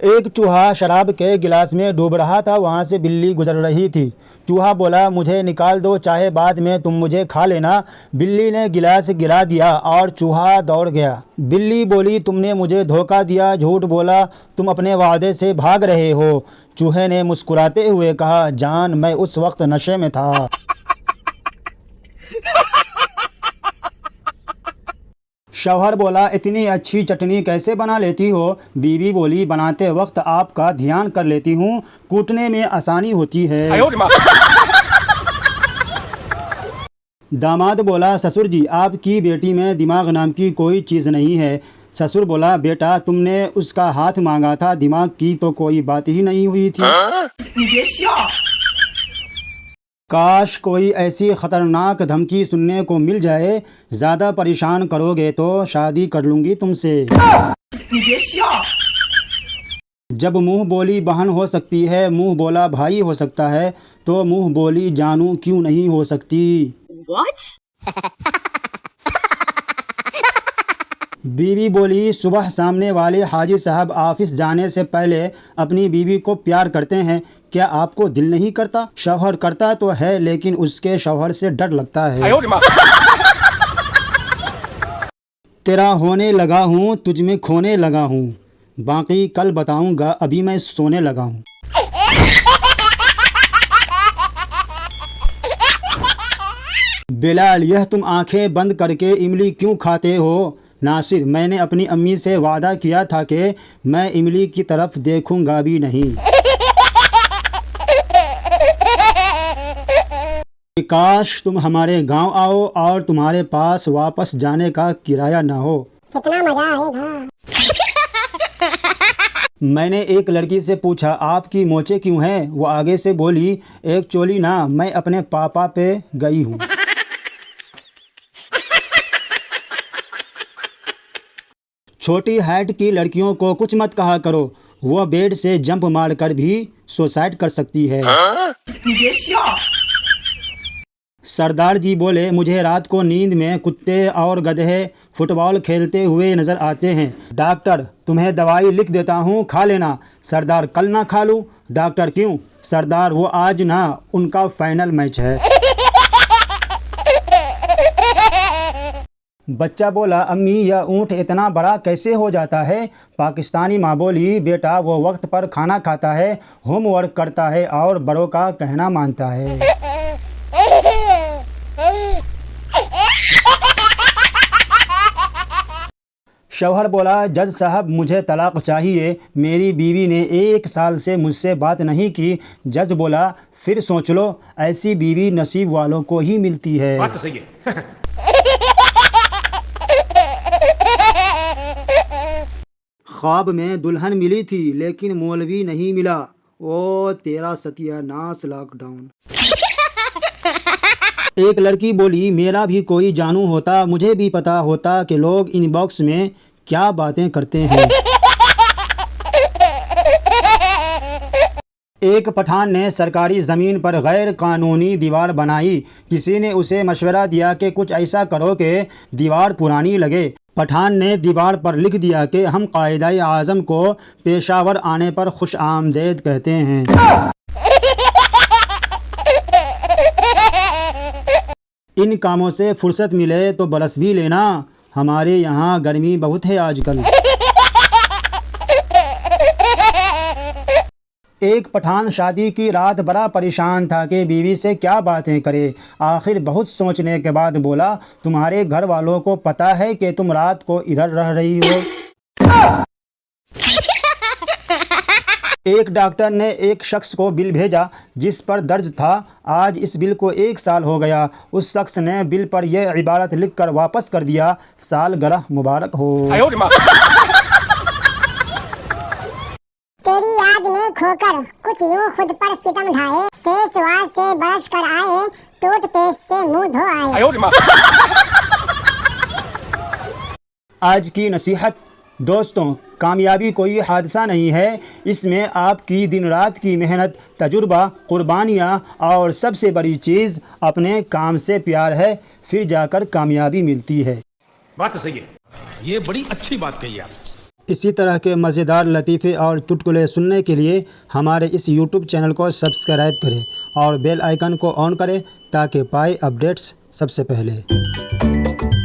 एक चूहा शराब के गिलास में डूब रहा था। वहाँ से बिल्ली गुजर रही थी। चूहा बोला, मुझे निकाल दो, चाहे बाद में तुम मुझे खा लेना। बिल्ली ने गिलास गिरा दिया और चूहा दौड़ गया। बिल्ली बोली, तुमने मुझे धोखा दिया, झूठ बोला, तुम अपने वादे से भाग रहे हो। चूहे ने मुस्कुराते हुए कहा, जान, मैं उस वक्त नशे में था। शौहर बोला, इतनी अच्छी चटनी कैसे बना लेती हो? बीवी बोली, बनाते वक्त आपका ध्यान कर लेती हूँ, कूटने में आसानी होती है। दामाद बोला, ससुर जी, आपकी बेटी में दिमाग नाम की कोई चीज़ नहीं है। ससुर बोला, बेटा, तुमने उसका हाथ मांगा था, दिमाग की तो कोई बात ही नहीं हुई थी। काश कोई ऐसी ख़तरनाक धमकी सुनने को मिल जाए, ज़्यादा परेशान करोगे तो शादी कर लूँगी तुमसे। जब मुँह बोली बहन हो सकती है, मुँह बोला भाई हो सकता है, तो मुँह बोली जानू क्यों नहीं हो सकती? बीवी बोली, सुबह सामने वाले हाजी साहब ऑफिस जाने से पहले अपनी बीवी को प्यार करते हैं, क्या आपको दिल नहीं करता? शौहर करता तो है, लेकिन उसके शौहर से डर लगता है। तेरा होने लगा हूँ, तुझ में खोने लगा हूँ, बाकी कल बताऊंगा, अभी मैं सोने लगा हूँ। बिलाल, यह तुम आंखें बंद करके इमली क्यों खाते हो? नासिर, मैंने अपनी अम्मी से वादा किया था कि मैं इमली की तरफ देखूंगा भी नहीं। काश तुम हमारे गांव आओ और तुम्हारे पास वापस जाने का किराया ना हो। कितना मजा आएगा। मैंने एक लड़की से पूछा, आपकी मोचे क्यों हैं? वो आगे से बोली, एक चोली ना, मैं अपने पापा पे गई हूँ। छोटी हाइट की लड़कियों को कुछ मत कहा करो, वो बेड से जंप मारकर भी सुसाइड कर सकती है। सरदार जी बोले, मुझे रात को नींद में कुत्ते और गधे फुटबॉल खेलते हुए नजर आते हैं। डॉक्टर, तुम्हें दवाई लिख देता हूँ, खा लेना। सरदार, कल ना खा लूँ? डॉक्टर, क्यों? सरदार, वो आज ना, उनका फाइनल मैच है। बच्चा बोला, अम्मी, यह ऊँट इतना बड़ा कैसे हो जाता है? पाकिस्तानी माँ बोली, बेटा, वो वक्त पर खाना खाता है, होमवर्क करता है और बड़ों का कहना मानता है। शौहर बोला, जज साहब, मुझे तलाक चाहिए, मेरी बीवी ने 1 साल से मुझसे बात नहीं की। जज बोला, फिर सोच लो, ऐसी बीवी नसीब वालों को ही मिलती है। बात तो सही है। ख्वाब में दुल्हन मिली थी, लेकिन मौलवी नहीं मिला। ओ तेरा सत्यानाश लॉकडाउन। एक लड़की बोली, मेरा भी कोई जानू होता, मुझे भी पता होता कि लोग इनबॉक्स में क्या बातें करते हैं। एक पठान ने सरकारी ज़मीन पर गैर कानूनी दीवार बनाई। किसी ने उसे मशवरा दिया कि कुछ ऐसा करो कि दीवार पुरानी लगे। पठान ने दीवार पर लिख दिया कि हम कायदे आज़म को पेशावर आने पर खुश आमदेद कहते हैं। इन कामों से फुर्सत मिले तो बरस भी लेना, हमारे यहाँ गर्मी बहुत है आजकल। एक पठान शादी की रात बड़ा परेशान था कि बीवी से क्या बातें करे। आखिर बहुत सोचने के बाद बोला, तुम्हारे घर वालों को पता है कि तुम रात को इधर रह रही हो? एक डॉक्टर ने एक शख्स को बिल भेजा जिस पर दर्ज था, आज इस बिल को 1 साल हो गया। उस शख्स ने बिल पर यह इबारत लिखकर वापस कर दिया, सालगिरह मुबारक हो। तेरी याद में खोकर कुछ यूं खुद पर सितम ढाए, फेस वॉश से ब्रश कर आए, टूथपेस्ट से मुंह धो आए। आज की नसीहत, दोस्तों, कामयाबी कोई हादसा नहीं है, इसमें आपकी दिन रात की मेहनत, तजुर्बा, कुर्बानियाँ और सबसे बड़ी चीज़ अपने काम से प्यार है, फिर जाकर कामयाबी मिलती है। बात तो सही है, ये बड़ी अच्छी बात कही आप। इसी तरह के मज़ेदार लतीफ़े और चुटकुले सुनने के लिए हमारे इस YouTube चैनल को सब्सक्राइब करें और बेल आइकन को ऑन करें ताकि पाए अपडेट्स सबसे पहले।